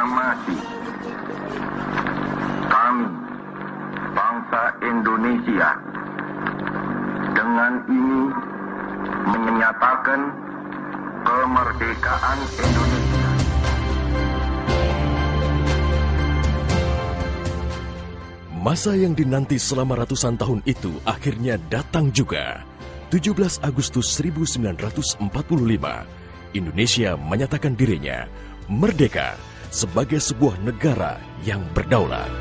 proklamasi kami, bangsa Indonesia, dengan ini menyatakan kemerdekaan Indonesia. Masa yang dinanti selama ratusan tahun itu akhirnya datang juga. 17 Agustus 1945, Indonesia menyatakan dirinya merdeka sebagai sebuah negara yang berdaulat.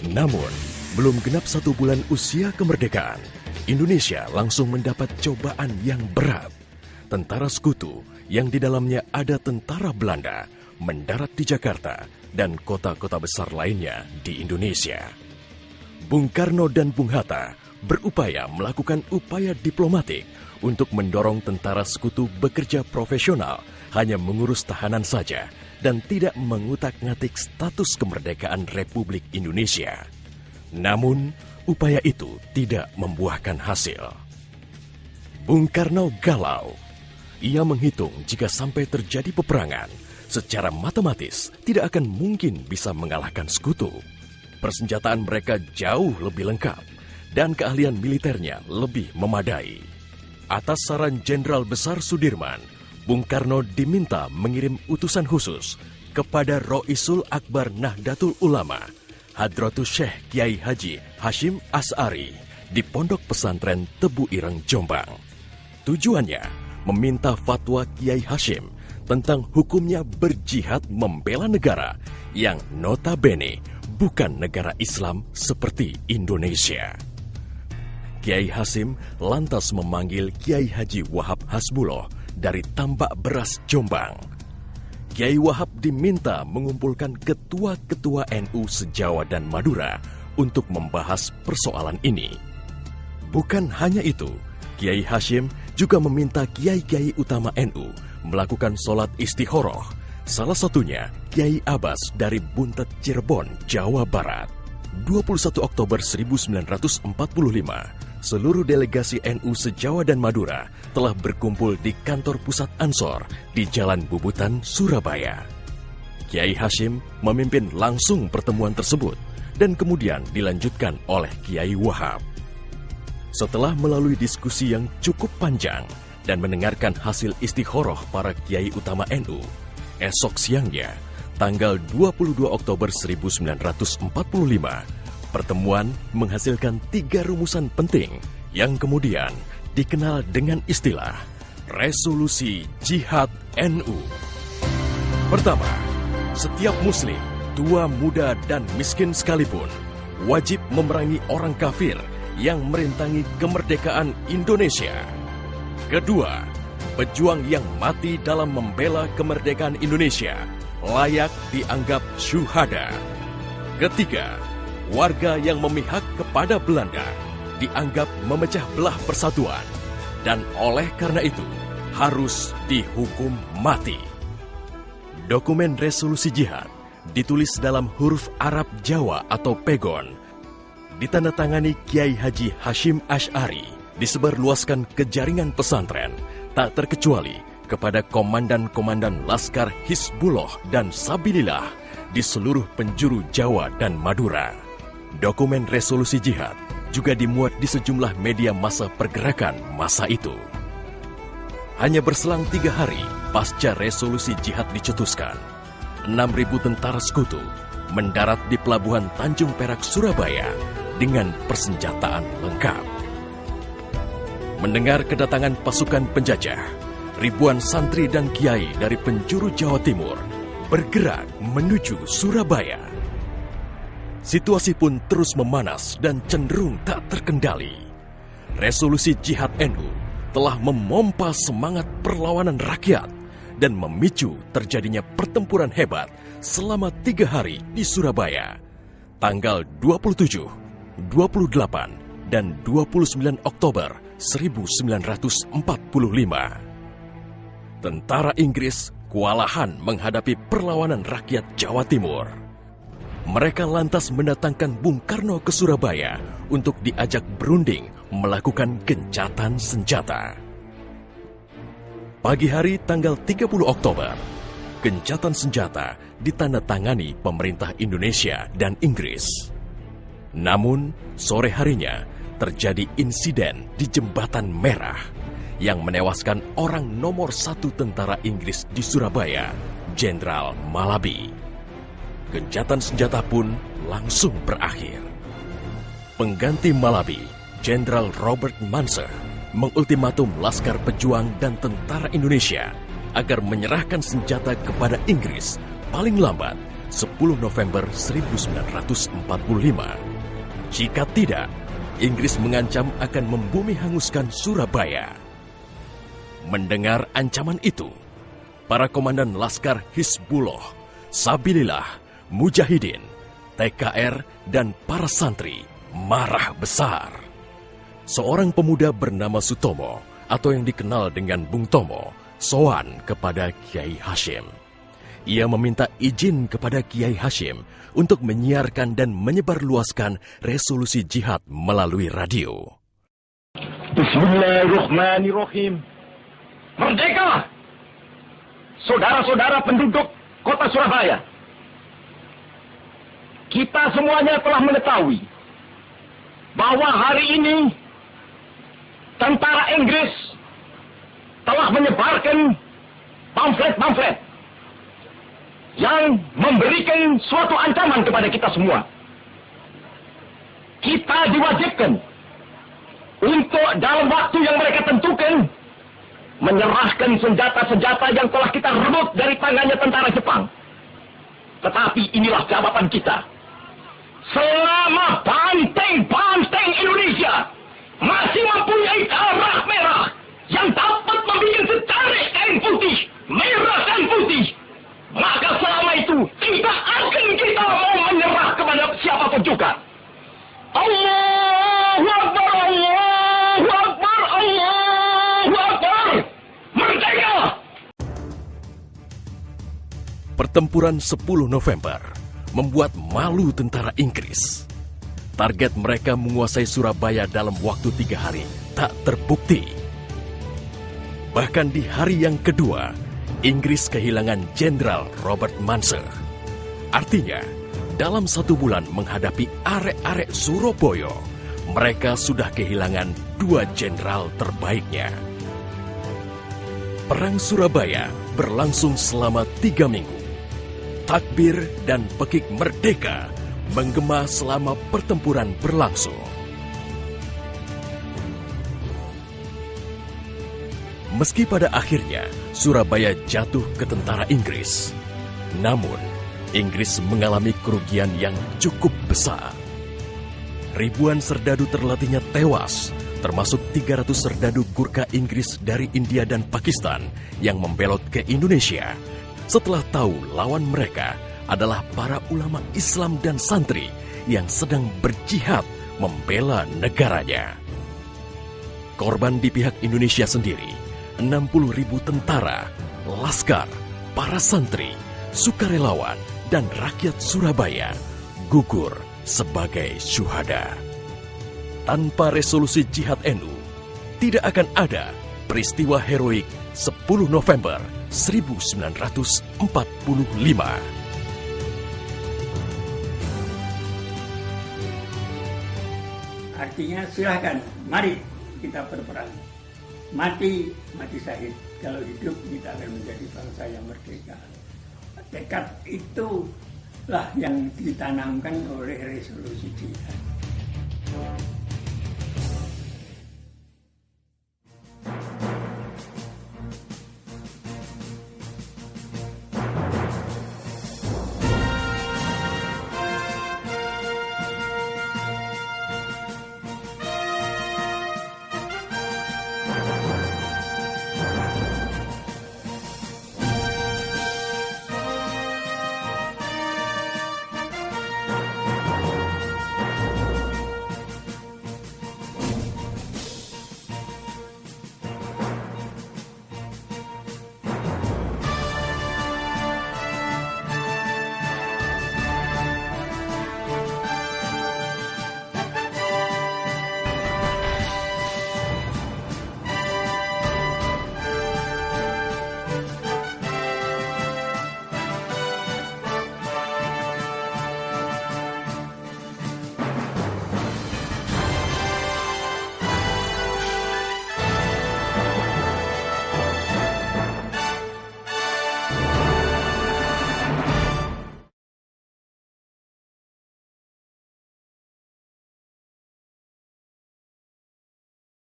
Namun, belum genap 1 bulan usia kemerdekaan, Indonesia langsung mendapat cobaan yang berat. Tentara sekutu yang di dalamnya ada tentara Belanda mendarat di Jakarta dan kota-kota besar lainnya di Indonesia. Bung Karno dan Bung Hatta berupaya melakukan upaya diplomatik untuk mendorong tentara sekutu bekerja profesional, hanya mengurus tahanan saja dan tidak mengutak-ngatik status kemerdekaan Republik Indonesia. Namun, upaya itu tidak membuahkan hasil. Bung Karno galau. Ia menghitung jika sampai terjadi peperangan, secara matematis tidak akan mungkin bisa mengalahkan sekutu. Persenjataan mereka jauh lebih lengkap dan keahlian militernya lebih memadai. Atas saran Jenderal Besar Sudirman, Bung Karno diminta mengirim utusan khusus kepada Roisul Akbar Nahdlatul Ulama, Hadratus Syekh Kiai Haji Hashim Asy'ari di Pondok Pesantren Tebu Ireng, Jombang. Tujuannya meminta fatwa Kiai Hashim tentang hukumnya berjihad membela negara yang notabene bukan negara Islam seperti Indonesia. Kiai Hashim lantas memanggil Kiai Haji Wahab Hasbuloh dari Tambak Beras, Jombang. Kiai Wahab diminta mengumpulkan ketua-ketua NU se-Jawa dan Madura untuk membahas persoalan ini. Bukan hanya itu, Kiai Hashim juga meminta kiai-kiai utama NU melakukan sholat istikharah, salah satunya Kiai Abbas dari Buntet, Cirebon, Jawa Barat. 21 Oktober 1945, seluruh delegasi NU se-Jawa dan Madura telah berkumpul di kantor pusat Ansor di Jalan Bubutan, Surabaya. Kiai Hashim memimpin langsung pertemuan tersebut dan kemudian dilanjutkan oleh Kiai Wahab. Setelah melalui diskusi yang cukup panjang dan mendengarkan hasil istikharah para kiai utama NU, esok siangnya, tanggal 22 Oktober 1945, pertemuan menghasilkan 3 rumusan penting yang kemudian dikenal dengan istilah Resolusi Jihad NU. Pertama, setiap muslim, tua, muda, dan miskin sekalipun, wajib memerangi orang kafir yang merintangi kemerdekaan Indonesia. Kedua, pejuang yang mati dalam membela kemerdekaan Indonesia layak dianggap syuhada. Ketiga, warga yang memihak kepada Belanda dianggap memecah belah persatuan dan oleh karena itu harus dihukum mati. Dokumen resolusi jihad ditulis dalam huruf Arab Jawa atau pegon, ditandatangani Kiai Haji Hashim Asy'ari, disebarluaskan ke jaringan pesantren, tak terkecuali kepada komandan-komandan Laskar Hizbullah dan Sabilillah di seluruh penjuru Jawa dan Madura. Dokumen resolusi jihad juga dimuat di sejumlah media massa pergerakan masa itu. Hanya berselang 3 hari pasca resolusi jihad dicetuskan, 6.000 tentara sekutu mendarat di Pelabuhan Tanjung Perak, Surabaya dengan persenjataan lengkap. Mendengar kedatangan pasukan penjajah, ribuan santri dan kiai dari penjuru Jawa Timur bergerak menuju Surabaya. Situasi pun terus memanas dan cenderung tak terkendali. Resolusi Jihad NU telah memompa semangat perlawanan rakyat dan memicu terjadinya pertempuran hebat selama 3 hari di Surabaya, tanggal 27, 28, dan 29 Oktober 1945. Tentara Inggris kewalahan menghadapi perlawanan rakyat Jawa Timur. Mereka lantas mendatangkan Bung Karno ke Surabaya untuk diajak berunding melakukan gencatan senjata. Pagi hari tanggal 30 Oktober, gencatan senjata ditandatangani pemerintah Indonesia dan Inggris. Namun, sore harinya terjadi insiden di Jembatan Merah yang menewaskan orang nomor 1 tentara Inggris di Surabaya, Jenderal Malabi. Gencatan senjata pun langsung berakhir. Pengganti Malabi, Jenderal Robert Munser, mengultimatum Laskar Pejuang dan tentara Indonesia agar menyerahkan senjata kepada Inggris paling lambat 10 November 1945. Jika tidak, Inggris mengancam akan membumi hanguskan Surabaya. Mendengar ancaman itu, para komandan Laskar Hizbullah, Sabilillah, Mujahidin, TKR, dan para santri marah besar. Seorang pemuda bernama Sutomo atau yang dikenal dengan Bung Tomo sowan kepada Kiai Hashim. Ia meminta izin kepada Kiai Hashim untuk menyiarkan dan menyebarluaskan resolusi jihad melalui radio. Bismillahirrahmanirrahim. Merdeka! Saudara-saudara penduduk kota Surabaya. Kita semuanya telah mengetahui bahwa hari ini tentara Inggris telah menyebarkan pamflet-pamflet yang memberikan suatu ancaman kepada kita semua. Kita diwajibkan untuk dalam waktu yang mereka tentukan menyerahkan senjata-senjata yang telah kita rebut dari tangannya tentara Jepang. Tetapi inilah jawaban kita. Selama banteng-banteng Indonesia masih mempunyai darah merah yang dapat membuat setarik kain putih, merah dan putih, maka selama itu tidak akan kita mau menyerah kepada siapapun juga. Allahu Akbar, Allahu Akbar, Allahu Akbar. Merdeka! Pertempuran 10 November membuat malu tentara Inggris. Target mereka menguasai Surabaya dalam waktu 3 hari tak terbukti. Bahkan di hari yang kedua, Inggris kehilangan Jenderal Robert Munser. Artinya, dalam 1 bulan menghadapi arek-arek Surabaya, mereka sudah kehilangan 2 jenderal terbaiknya. Perang Surabaya berlangsung selama 3 minggu. Takbir dan pekik merdeka menggema selama pertempuran berlangsung. Meski pada akhirnya Surabaya jatuh ke tentara Inggris, namun Inggris mengalami kerugian yang cukup besar. Ribuan serdadu terlatihnya tewas, termasuk 300 serdadu Gurkha Inggris dari India dan Pakistan yang membelot ke Indonesia setelah tahu lawan mereka adalah para ulama Islam dan santri yang sedang berjihad membela negaranya. Korban di pihak Indonesia sendiri, 60.000 tentara, laskar, para santri, sukarelawan, dan rakyat Surabaya gugur sebagai syuhada. Tanpa resolusi jihad NU, tidak akan ada peristiwa heroik 10 November 1945. Artinya silahkan, mari kita berperang. Mati syahid. Kalau hidup kita akan menjadi bangsa yang merdeka. Tekad itulah yang ditanamkan oleh resolusi jihad.